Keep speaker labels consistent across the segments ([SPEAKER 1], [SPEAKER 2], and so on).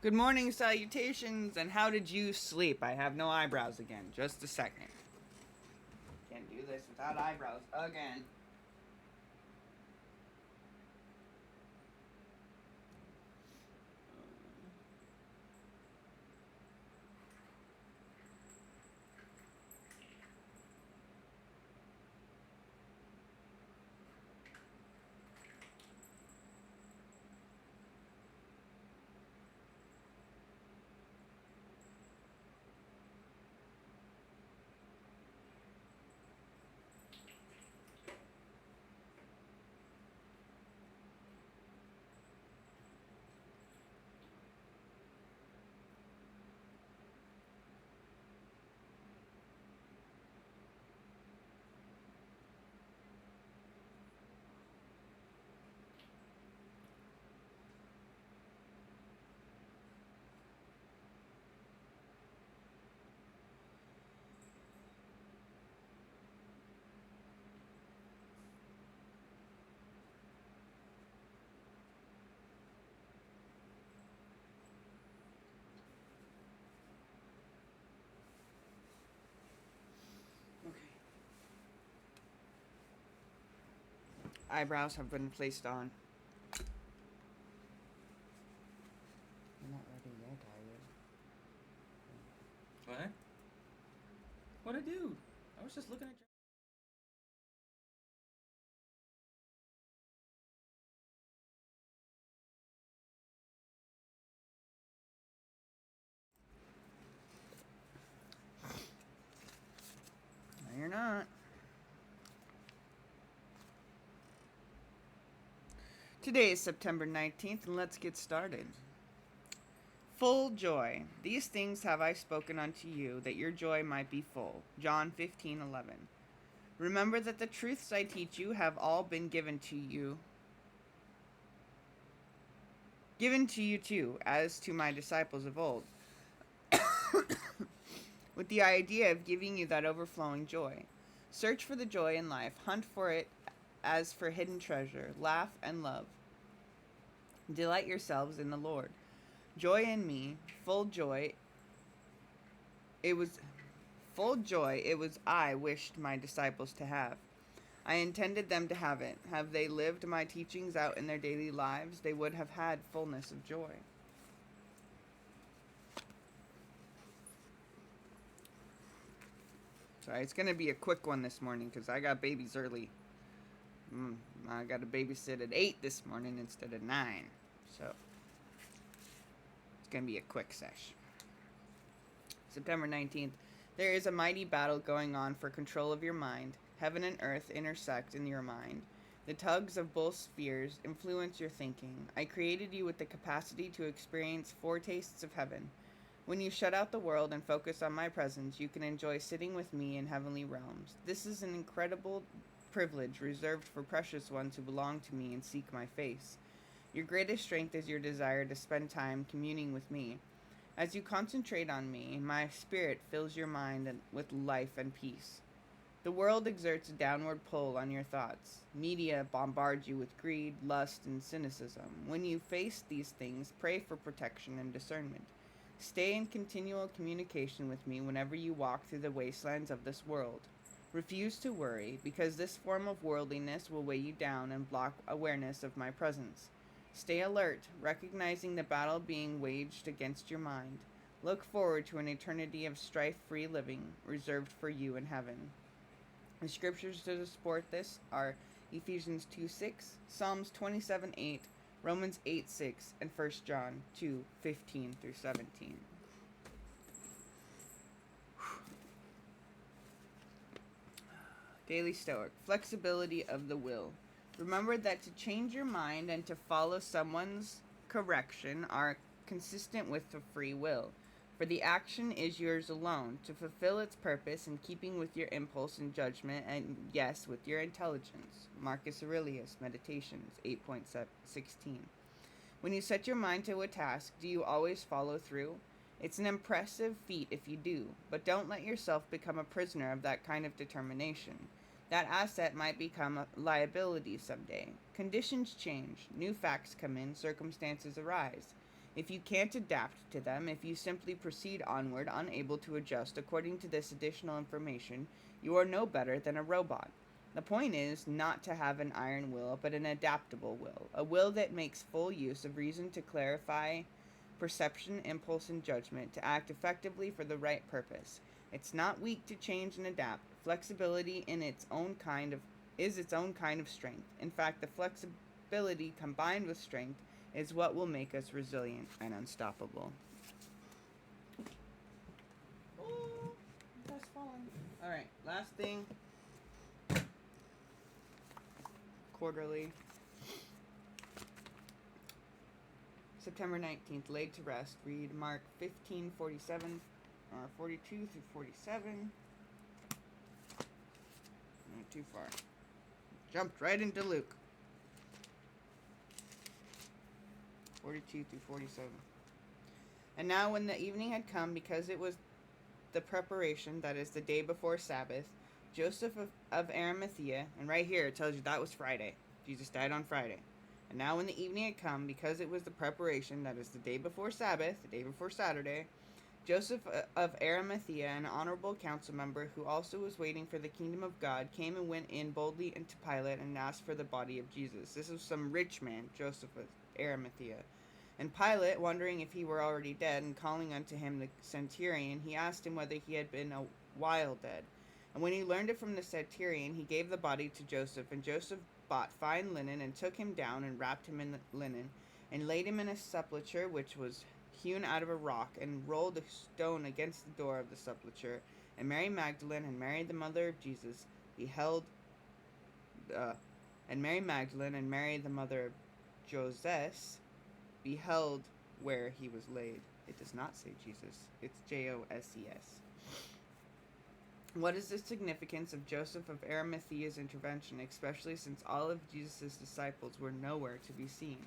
[SPEAKER 1] Good morning, salutations, and how did you sleep? I have no eyebrows again. Just a second. Can't do this without eyebrows again. Okay. Eyebrows have been placed on. You're not ready yet, are you?
[SPEAKER 2] What? What'd I do? I was just looking at your.
[SPEAKER 1] No, you're not. Today is September 19th, and let's get started. Full joy. These things have I spoken unto you, that your joy might be full. John 15:11. Remember that the truths I teach you have all been given to you too, as to my disciples of old, with the idea of giving you that overflowing joy. Search for the joy in life, hunt for it as for hidden treasure, laugh and love. Delight yourselves in the Lord. Joy in me, full joy. It was I wished my disciples to have. I intended them to have it. Have they lived my teachings out in their daily lives, they would have had fullness of joy. Sorry, it's going to be a quick one this morning because I got babies early. I got to babysit at 8 this morning instead of 9. So, it's going to be a quick sesh. September 19th. There is a mighty battle going on for control of your mind. Heaven and earth intersect in your mind. The tugs of both spheres influence your thinking. I created you with the capacity to experience foretastes of heaven. When you shut out the world and focus on my presence, you can enjoy sitting with me in heavenly realms. This is an incredible privilege reserved for precious ones who belong to me and seek my face. Your greatest strength is your desire to spend time communing with me. As you concentrate on me, my spirit fills your mind with life and peace. The world exerts a downward pull on your thoughts. Media bombards you with greed, lust, and cynicism. When you face these things, pray for protection and discernment. Stay in continual communication with me whenever you walk through the wastelands of this world. Refuse to worry, because this form of worldliness will weigh you down and block awareness of my presence. Stay alert, recognizing the battle being waged against your mind. Look forward to an eternity of strife-free living, reserved for you in heaven. The scriptures to support this are Ephesians 2:6, Psalms 27:8, Romans 8:6, and 1 John 2:15 through 17. Daily Stoic. Flexibility of the will. Remember that to change your mind and to follow someone's correction are consistent with the free will. For the action is yours alone, to fulfill its purpose in keeping with your impulse and judgment, and yes, with your intelligence. Marcus Aurelius, Meditations 8.16. When you set your mind to a task, do you always follow through? It's an impressive feat if you do, but don't let yourself become a prisoner of that kind of determination. That asset might become a liability someday. Conditions change, new facts come in, circumstances arise. If you can't adapt to them, if you simply proceed onward, unable to adjust according to this additional information, you are no better than a robot. The point is not to have an iron will, but an adaptable will, a will that makes full use of reason to clarify perception, impulse, and judgment, to act effectively for the right purpose. It's not weak to change and adapt. Flexibility in its own kind of is its own kind of strength. In fact, the flexibility combined with strength is what will make us resilient and unstoppable. Oh, that's fallen. All right, last thing. Quarterly. September 19th, laid to rest. Read Mark 15:47 or 42 through 47. Not too far. Jumped right into Luke. 42 through 47. And now when the evening had come, because it was the preparation, that is the day before Sabbath, Joseph of Arimathea, and right here it tells you that was Friday. Jesus died on Friday. And now when the evening had come, because it was the preparation, that is the day before Sabbath, the day before Saturday, Joseph of Arimathea, an honorable council member who also was waiting for the kingdom of God, came and went in boldly into Pilate and asked for the body of Jesus. This was some rich man, Joseph of Arimathea. And Pilate, wondering if he were already dead, and calling unto him the centurion, he asked him whether he had been a while dead. And when he learned it from the centurion, he gave the body to Joseph. And Joseph bought fine linen, and took him down, and wrapped him in the linen, and laid him in a sepulchre which was hewn out of a rock, and rolled a stone against the door of the sepulchre. And Mary Magdalene and Mary the mother of Jesus and Mary Magdalene and Mary the mother of Joses beheld where he was laid. It does not say Jesus. It's Joses. What is the significance of Joseph of Arimathea's intervention, especially since all of Jesus' disciples were nowhere to be seen?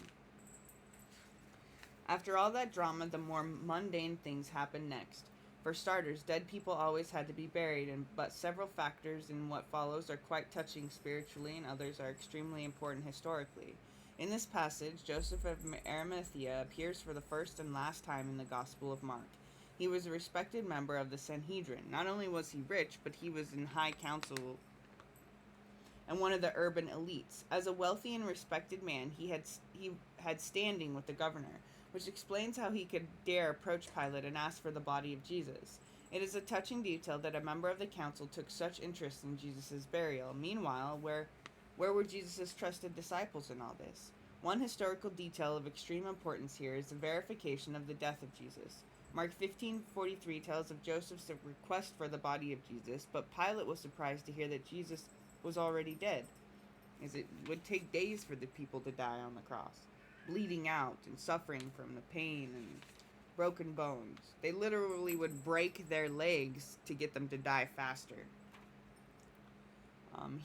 [SPEAKER 1] After all that drama, the more mundane things happened next. For starters, dead people always had to be buried, but several factors in what follows are quite touching spiritually, and others are extremely important historically. In this passage, Joseph of Arimathea appears for the first and last time in the Gospel of Mark. He was a respected member of the Sanhedrin. Not only was he rich, but he was in high council and one of the urban elites. As a wealthy and respected man, he had standing with the governor, which explains how he could dare approach Pilate and ask for the body of Jesus. It is a touching detail that a member of the council took such interest in Jesus' burial. Meanwhile, where were Jesus' trusted disciples in all this? One historical detail of extreme importance here is the verification of the death of Jesus. Mark 15:43 tells of Joseph's request for the body of Jesus, but Pilate was surprised to hear that Jesus was already dead, as it would take days for the people to die on the cross, bleeding out and suffering from the pain and broken bones. They literally would break their legs to get them to die faster.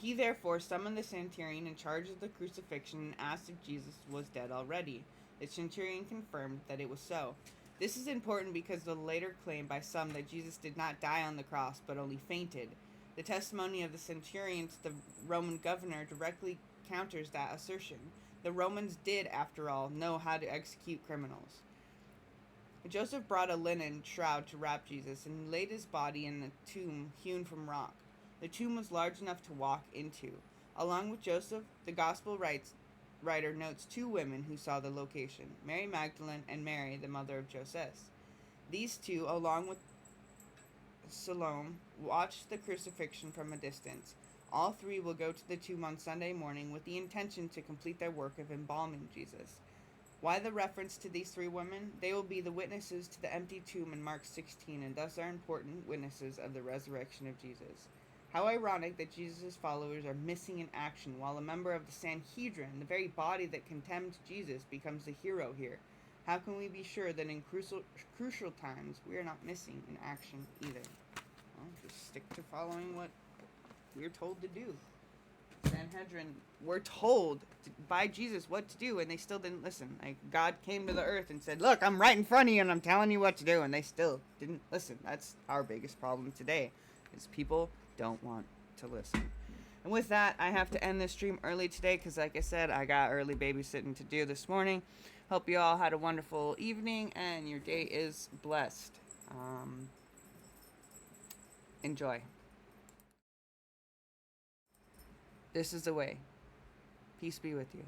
[SPEAKER 1] He therefore summoned the centurion in charge of the crucifixion and asked if Jesus was dead already. The centurion confirmed that it was so. This is important because the later claim by some that Jesus did not die on the cross but only fainted. The testimony of the centurion to the Roman governor directly counters that assertion. The Romans did, after all, know how to execute criminals. Joseph brought a linen shroud to wrap Jesus and laid his body in a tomb hewn from rock. The tomb was large enough to walk into. Along with Joseph, the gospel writer notes two women who saw the location, Mary Magdalene and Mary, the mother of Joses. These two, along with Salome, watched the crucifixion from a distance. All three will go to the tomb on Sunday morning with the intention to complete their work of embalming Jesus. Why the reference to these three women? They will be the witnesses to the empty tomb in Mark 16, and thus are important witnesses of the resurrection of Jesus. How ironic that Jesus' followers are missing in action, while a member of the Sanhedrin, the very body that condemned Jesus, becomes the hero here. How can we be sure that in crucial times we are not missing in action either? Well, just stick to following what we're told to do. Sanhedrin were told by Jesus what to do, and they still didn't listen. Like, God came to the earth and said, look, I'm right in front of you and I'm telling you what to do, and they still didn't listen. That's our biggest problem today, is people don't want to listen. And with that, I have to end this stream early today because, like I said, I got early babysitting to do this morning. Hope you all had a wonderful evening and your day is blessed. Enjoy. This is the way. Peace be with you.